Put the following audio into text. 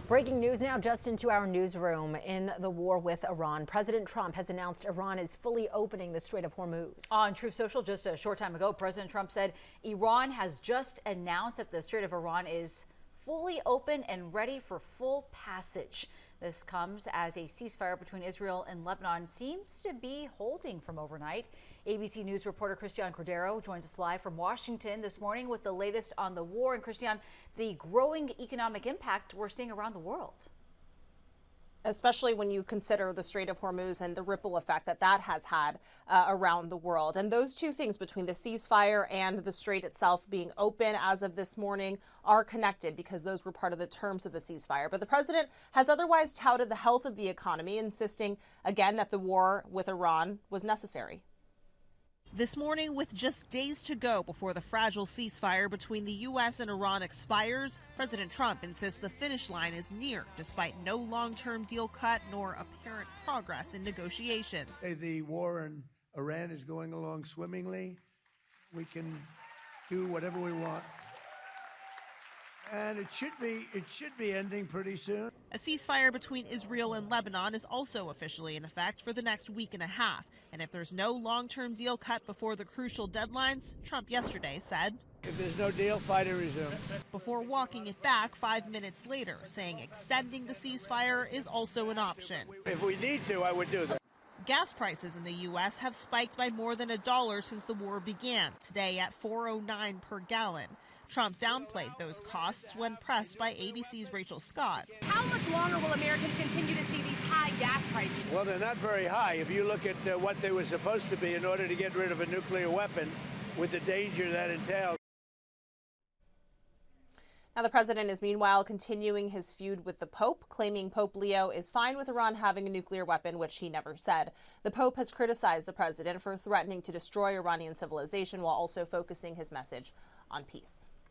Breaking news now just into our newsroom. In the war with Iran, President Trump has announced Iran is fully opening the Strait of Hormuz. On Truth Social just a short time ago, President Trump said Iran has just announced that the Strait of Hormuz is fully open and ready for full passage. This comes as a ceasefire between Israel and Lebanon seems to be holding from overnight. ABC News reporter Christian Cordero joins us live from Washington this morning with the latest on the war. And Christian, the growing economic impact we're seeing around the world. Especially when you consider the Strait of Hormuz and the ripple effect that has had around the world. And those two things, between the ceasefire and the strait itself being open as of this morning, are connected because those were part of the terms of the ceasefire. But the president has otherwise touted the health of the economy, insisting again that the war with Iran was necessary. This morning, with just days to go before the fragile ceasefire between the U.S. and Iran expires, President Trump insists the finish line is near, despite no long-term deal cut nor apparent progress in negotiations. The war in Iran is going along swimmingly. We can do whatever we want. And it should be ending pretty soon. A ceasefire between Israel and Lebanon is also officially in effect for the next week and a half. And if there's no long-term deal cut before the crucial deadlines, Trump yesterday said, If there's no deal, fighting resume. Before walking it back 5 minutes later, saying extending the ceasefire is also an option. If we need to, I would do that. Gas prices in the U.S. have spiked by more than $1 since the war began, today at $4.09 per gallon. Trump downplayed those costs when pressed by ABC's Rachel Scott. How much longer will Americans continue to see these high gas prices? Well, they're not very high. If you look at what they were supposed to be in order to get rid of a nuclear weapon, with the danger that entails. Now, the president is meanwhile continuing his feud with the Pope, claiming Pope Leo is fine with Iran having a nuclear weapon, which he never said. The Pope has criticized the president for threatening to destroy Iranian civilization while also focusing his message on peace.